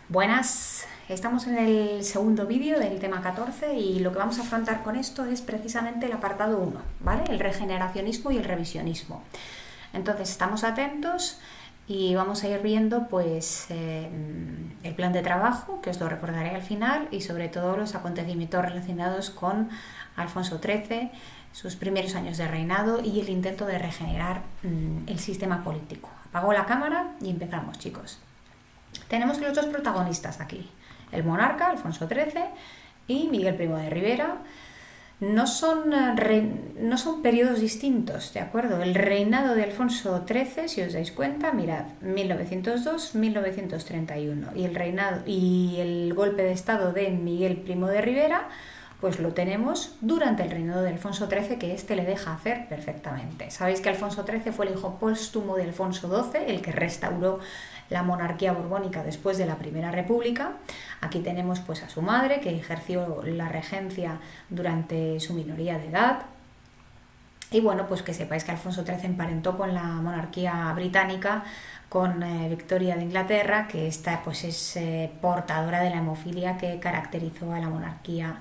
Buenas, estamos en el segundo vídeo del tema 14 y lo que vamos a afrontar con esto es precisamente el apartado 1, ¿vale? El regeneracionismo y el revisionismo. Entonces estamos atentos y vamos a ir viendo pues el plan de trabajo, que os lo recordaré al final, y sobre todo los acontecimientos relacionados con Alfonso XIII, sus primeros años de reinado y el intento de regenerar el sistema político. Apago la cámara y empezamos, chicos. Tenemos los dos protagonistas aquí, el monarca, Alfonso XIII, y Miguel Primo de Rivera. No son periodos distintos, ¿de acuerdo? El reinado de Alfonso XIII, si os dais cuenta, mirad, 1902-1931, y el golpe de estado de Miguel Primo de Rivera, pues lo tenemos durante el reinado de Alfonso XIII, que este le deja hacer perfectamente. Sabéis que Alfonso XIII fue el hijo póstumo de Alfonso XII, el que restauró la monarquía borbónica después de la Primera República. Aquí tenemos pues a su madre, que ejerció la regencia durante su minoría de edad. Y bueno, pues que sepáis que Alfonso XIII emparentó con la monarquía británica, con Victoria de Inglaterra, que esta pues es portadora de la hemofilia que caracterizó a la monarquía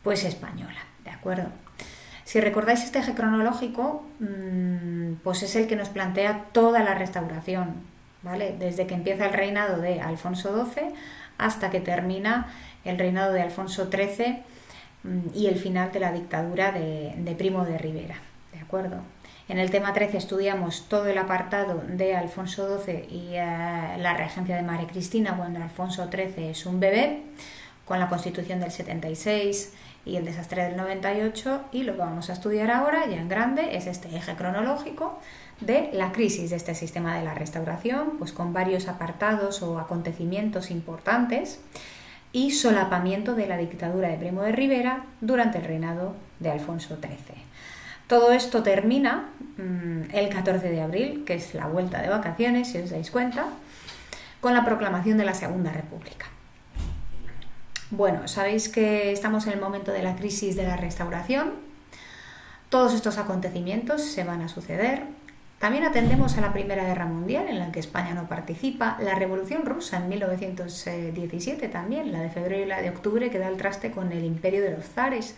pues española, ¿de acuerdo? Si recordáis este eje cronológico, pues es el que nos plantea toda la restauración, ¿vale? Desde que empieza el reinado de Alfonso XII hasta que termina el reinado de Alfonso XIII y el final de la dictadura de Primo de Rivera, ¿de acuerdo? En el tema 13 estudiamos todo el apartado de Alfonso XII y la regencia de María Cristina cuando Alfonso XIII es un bebé, con la Constitución del 76 y el desastre del 98, y lo que vamos a estudiar ahora, ya en grande, es este eje cronológico de la crisis de este sistema de la restauración, pues con varios apartados o acontecimientos importantes y solapamiento de la dictadura de Primo de Rivera durante el reinado de Alfonso XIII. Todo esto termina el 14 de abril, que es la vuelta de vacaciones, si os dais cuenta, con la proclamación de la Segunda República. Bueno, sabéis que estamos en el momento de la crisis de la restauración. Todos estos acontecimientos se van a suceder. También atendemos a la Primera Guerra Mundial, en la que España no participa, la Revolución Rusa en 1917 también, la de febrero y la de octubre, que da el traste con el imperio de los zares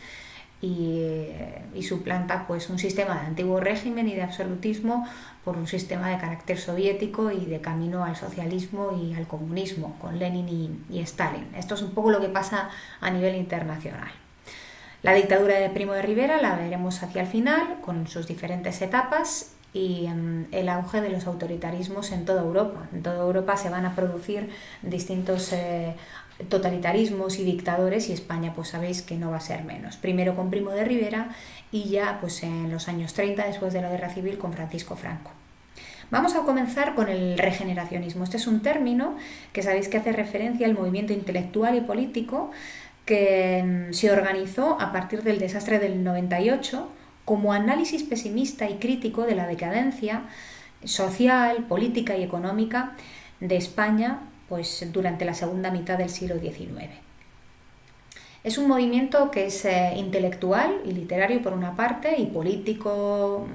y suplanta pues un sistema de antiguo régimen y de absolutismo por un sistema de carácter soviético y de camino al socialismo y al comunismo, con Lenin y Stalin. Esto es un poco lo que pasa a nivel internacional. La dictadura de Primo de Rivera la veremos hacia el final, con sus diferentes etapas, y el auge de los autoritarismos en toda Europa. En toda Europa se van a producir distintos totalitarismos y dictadores, y España pues sabéis que no va a ser menos. Primero con Primo de Rivera y ya pues en los años 30, después de la Guerra Civil, con Francisco Franco. Vamos a comenzar con el regeneracionismo. Este es un término que sabéis que hace referencia al movimiento intelectual y político que se organizó a partir del desastre del 98 como análisis pesimista y crítico de la decadencia social, política y económica de España pues durante la segunda mitad del siglo XIX. Es un movimiento que es intelectual y literario por una parte, y político,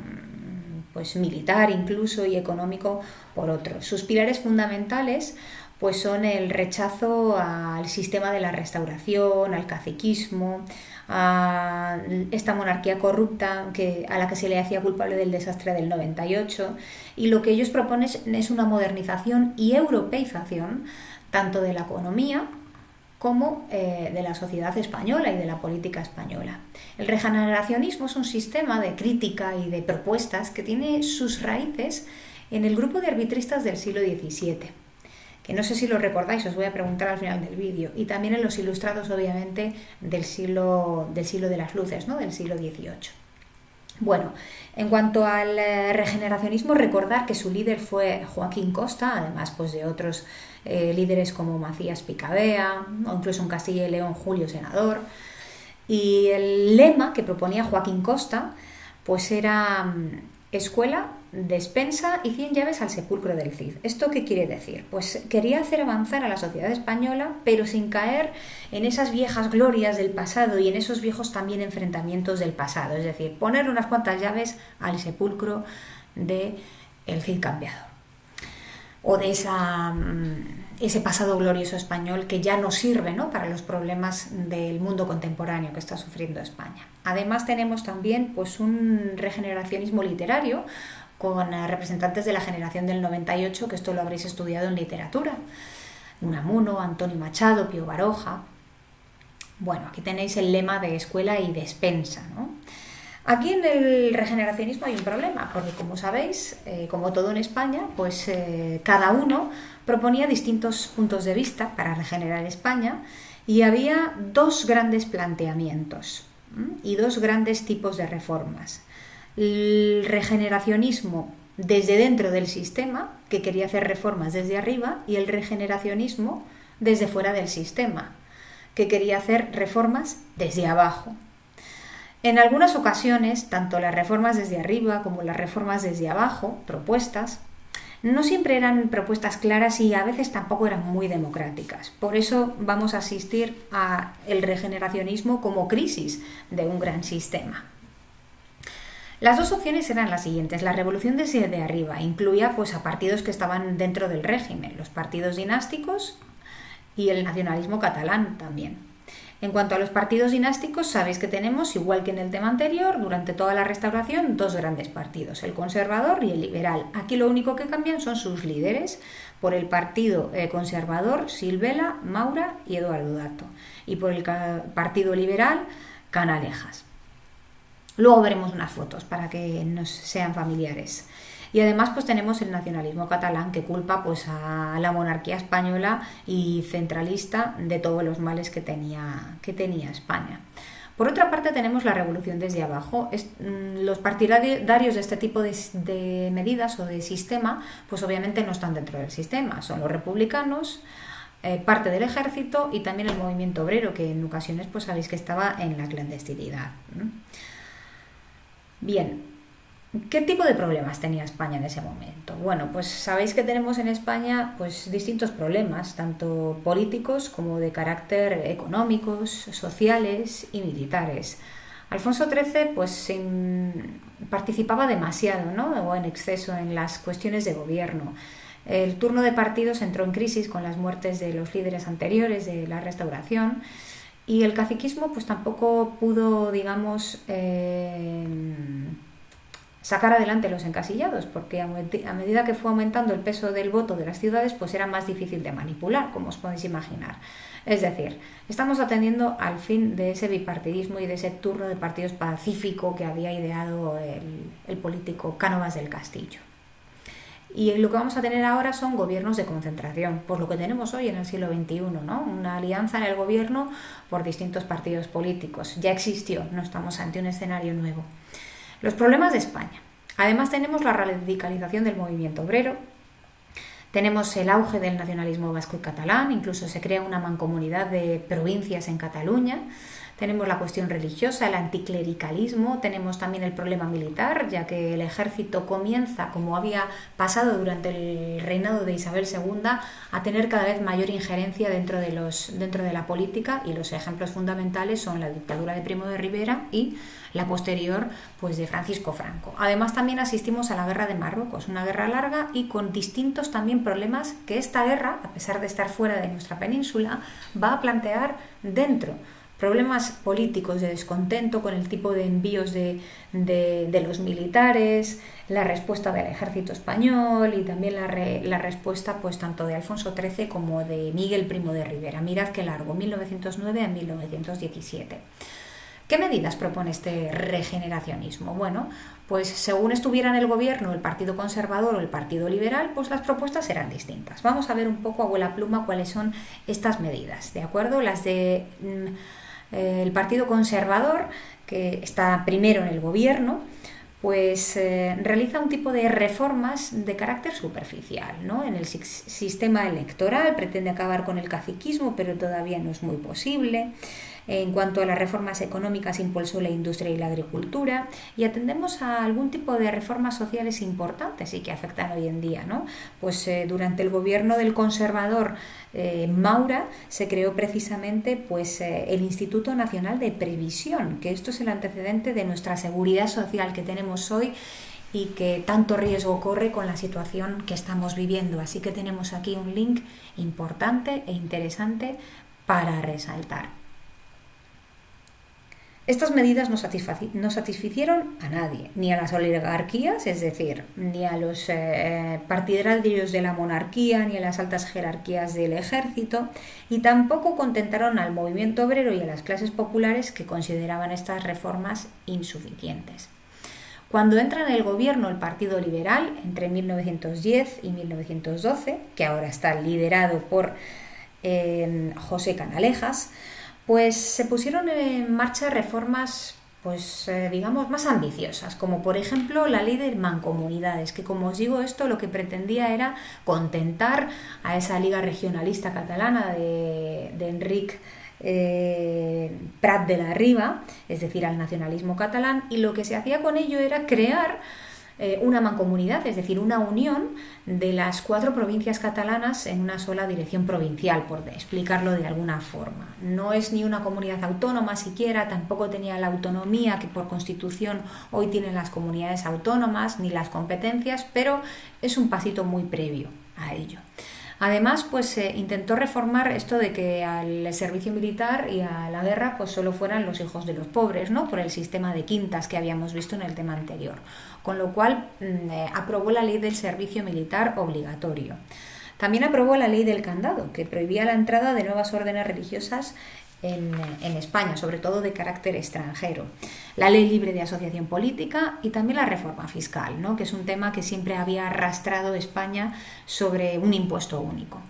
pues militar incluso, y económico por otro. Sus pilares fundamentales pues son el rechazo al sistema de la restauración, al caciquismo, a esta monarquía corrupta a la que se le hacía culpable del desastre del 98, y lo que ellos proponen es una modernización y europeización tanto de la economía como de la sociedad española y de la política española. El regeneracionismo es un sistema de crítica y de propuestas que tiene sus raíces en el grupo de arbitristas del siglo XVII, que no sé si lo recordáis, os voy a preguntar al final del vídeo, y también en los ilustrados, obviamente, del siglo de las luces, ¿no? Del siglo XVIII. Bueno, en cuanto al regeneracionismo, recordar que su líder fue Joaquín Costa, además pues de otros líderes como Macías Picabea, o incluso en Castilla y León Julio Senador. Y el lema que proponía Joaquín Costa pues era escuela, despensa y 100 llaves al sepulcro del Cid. ¿Esto qué quiere decir? Pues quería hacer avanzar a la sociedad española, pero sin caer en esas viejas glorias del pasado y en esos viejos también enfrentamientos del pasado. Es decir, poner unas cuantas llaves al sepulcro del Cid cambiador. O de ese pasado glorioso español que ya no sirve, ¿no?, para los problemas del mundo contemporáneo que está sufriendo España. Además tenemos también pues un regeneracionismo literario con representantes de la generación del 98, que esto lo habréis estudiado en literatura. Unamuno, Antonio Machado, Pío Baroja. Bueno, aquí tenéis el lema de escuela y despensa, ¿no? Aquí en el regeneracionismo hay un problema, porque como sabéis, como todo en España, pues cada uno proponía distintos puntos de vista para regenerar España y había dos grandes planteamientos y dos grandes tipos de reformas. El regeneracionismo desde dentro del sistema, que quería hacer reformas desde arriba, y el regeneracionismo desde fuera del sistema, que quería hacer reformas desde abajo. En algunas ocasiones, tanto las reformas desde arriba como las reformas desde abajo, propuestas, no siempre eran propuestas claras y a veces tampoco eran muy democráticas. Por eso vamos a asistir al regeneracionismo como crisis de un gran sistema. Las dos opciones eran las siguientes. La revolución desde arriba incluía pues, a partidos que estaban dentro del régimen, los partidos dinásticos y el nacionalismo catalán también. En cuanto a los partidos dinásticos, sabéis que tenemos, igual que en el tema anterior, durante toda la Restauración, dos grandes partidos, el conservador y el liberal. Aquí lo único que cambian son sus líderes. Por el partido conservador, Silvela, Maura y Eduardo Dato. Y por el partido liberal, Canalejas. Luego veremos unas fotos para que nos sean familiares. Y además pues tenemos el nacionalismo catalán que culpa pues a la monarquía española y centralista de todos los males que tenía España. Por otra parte tenemos la revolución desde abajo. Los partidarios de este tipo de medidas o de sistema pues obviamente no están dentro del sistema. Son los republicanos, parte del ejército y también el movimiento obrero, que en ocasiones pues sabéis que estaba en la clandestinidad. Bien, ¿qué tipo de problemas tenía España en ese momento? Bueno, pues sabéis que tenemos en España pues distintos problemas, tanto políticos como de carácter económicos, sociales y militares. Alfonso XIII pues participaba demasiado, ¿no?, o en exceso en las cuestiones de gobierno. El turno de partidos entró en crisis con las muertes de los líderes anteriores de la Restauración. Y el caciquismo pues tampoco pudo, digamos, sacar adelante los encasillados, porque a medida que fue aumentando el peso del voto de las ciudades, pues era más difícil de manipular, como os podéis imaginar. Es decir, estamos atendiendo al fin de ese bipartidismo y de ese turno de partidos pacífico que había ideado el político Cánovas del Castillo. Y lo que vamos a tener ahora son gobiernos de concentración, pues lo que tenemos hoy en el siglo XXI, ¿no? Una alianza en el gobierno por distintos partidos políticos. Ya existió, no estamos ante un escenario nuevo. Los problemas de España. Además tenemos la radicalización del movimiento obrero, tenemos el auge del nacionalismo vasco y catalán, incluso se crea una mancomunidad de provincias en Cataluña. Tenemos la cuestión religiosa, el anticlericalismo, tenemos también el problema militar, ya que el ejército comienza, como había pasado durante el reinado de Isabel II, a tener cada vez mayor injerencia dentro de la política, y los ejemplos fundamentales son la dictadura de Primo de Rivera y la posterior pues de Francisco Franco. Además también asistimos a la guerra de Marruecos, una guerra larga y con distintos también problemas que esta guerra, a pesar de estar fuera de nuestra península, va a plantear dentro. Problemas políticos de descontento con el tipo de envíos de los militares, la respuesta del ejército español y también la respuesta pues tanto de Alfonso XIII como de Miguel Primo de Rivera. Mirad qué largo, 1909 a 1917. ¿Qué medidas propone este regeneracionismo? Bueno, pues según estuviera en el gobierno el Partido Conservador o el Partido Liberal, pues las propuestas eran distintas. Vamos a ver un poco a vuela pluma cuáles son estas medidas, ¿de acuerdo? Las de el Partido Conservador, que está primero en el gobierno, pues realiza un tipo de reformas de carácter superficial, ¿no? En el sistema electoral pretende acabar con el caciquismo, pero todavía no es muy posible. En cuanto a las reformas económicas, impulsó la industria y la agricultura, y atendemos a algún tipo de reformas sociales importantes y que afectan hoy en día, ¿no? Pues durante el gobierno del conservador Maura se creó precisamente pues, el Instituto Nacional de Previsión, que esto es el antecedente de nuestra seguridad social que tenemos hoy y que tanto riesgo corre con la situación que estamos viviendo. Así que tenemos aquí un link importante e interesante para resaltar. Estas medidas no satisficieron a nadie, ni a las oligarquías, es decir, ni a los partidarios de la monarquía, ni a las altas jerarquías del ejército, y tampoco contentaron al movimiento obrero y a las clases populares que consideraban estas reformas insuficientes. Cuando entra en el gobierno el Partido Liberal entre 1910 y 1912, que ahora está liderado por José Canalejas, pues se pusieron en marcha reformas digamos más ambiciosas, como por ejemplo la ley de mancomunidades, que como os digo, esto lo que pretendía era contentar a esa liga regionalista catalana de Enric Prat de la Riba, es decir, al nacionalismo catalán, y lo que se hacía con ello era crear una mancomunidad, es decir, una unión de las 4 provincias catalanas en una sola dirección provincial, por explicarlo de alguna forma. No es ni una comunidad autónoma siquiera, tampoco tenía la autonomía que por constitución hoy tienen las comunidades autónomas, ni las competencias, pero es un pasito muy previo a ello. Además, pues intentó reformar esto de que al servicio militar y a la guerra pues solo fueran los hijos de los pobres, ¿no? Por el sistema de quintas que habíamos visto en el tema anterior. Con lo cual aprobó la ley del servicio militar obligatorio. También aprobó la ley del candado, que prohibía la entrada de nuevas órdenes religiosas en España, sobre todo de carácter extranjero. La ley libre de asociación política y también la reforma fiscal, ¿no? Que es un tema que siempre había arrastrado España sobre un impuesto único.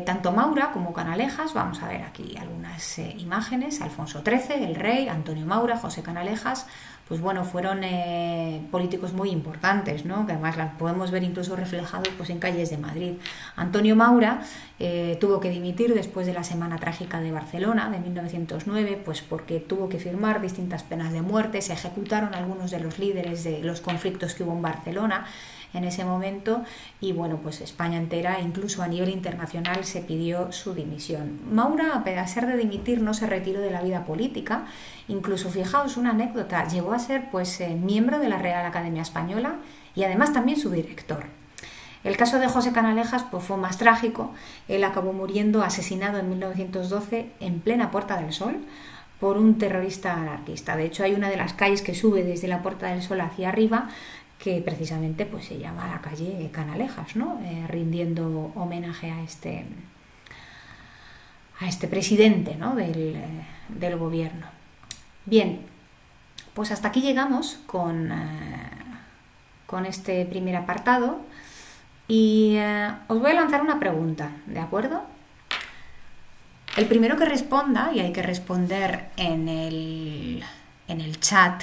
Tanto Maura como Canalejas, vamos a ver aquí algunas imágenes, Alfonso XIII, el rey, Antonio Maura, José Canalejas, pues bueno, fueron políticos muy importantes, ¿no? Que además las podemos ver incluso reflejados pues en calles de Madrid. Antonio Maura tuvo que dimitir después de la Semana Trágica de Barcelona de 1909, pues porque tuvo que firmar distintas penas de muerte, se ejecutaron algunos de los líderes de los conflictos que hubo en Barcelona en ese momento, y bueno, pues España entera, incluso a nivel internacional, se pidió su dimisión. Maura, a pesar de dimitir, no se retiró de la vida política. Incluso, fijaos, una anécdota, llegó a ser pues miembro de la Real Academia Española y además también su director. El caso de José Canalejas pues fue más trágico. Él acabó muriendo asesinado en 1912 en plena Puerta del Sol por un terrorista anarquista. De hecho, hay una de las calles que sube desde la Puerta del Sol hacia arriba que precisamente pues se llama la calle Canalejas, ¿no? Rindiendo homenaje a este presidente, ¿no? del gobierno. Bien, pues hasta aquí llegamos con este primer apartado y os voy a lanzar una pregunta, ¿de acuerdo? El primero que responda, y hay que responder en el chat,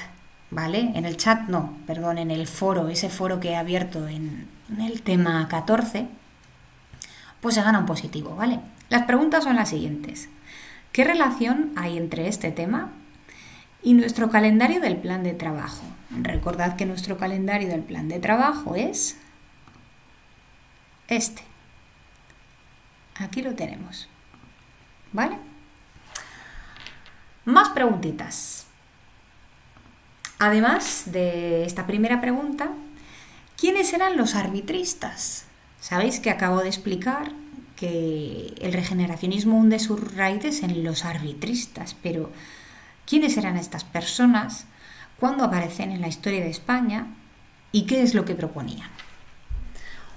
¿vale? En el chat no, perdón, en el foro, ese foro que he abierto en el tema 14, pues se gana un positivo, ¿vale? Las preguntas son las siguientes. ¿Qué relación hay entre este tema y nuestro calendario del plan de trabajo? Recordad que nuestro calendario del plan de trabajo es este. Aquí lo tenemos, ¿vale? Más preguntitas. Además de esta primera pregunta, ¿quiénes eran los arbitristas? Sabéis que acabo de explicar que el regeneracionismo hunde sus raíces en los arbitristas, pero ¿quiénes eran estas personas? ¿Cuándo aparecen en la historia de España? ¿Y qué es lo que proponían?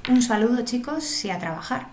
Un saludo, chicos, y a trabajar.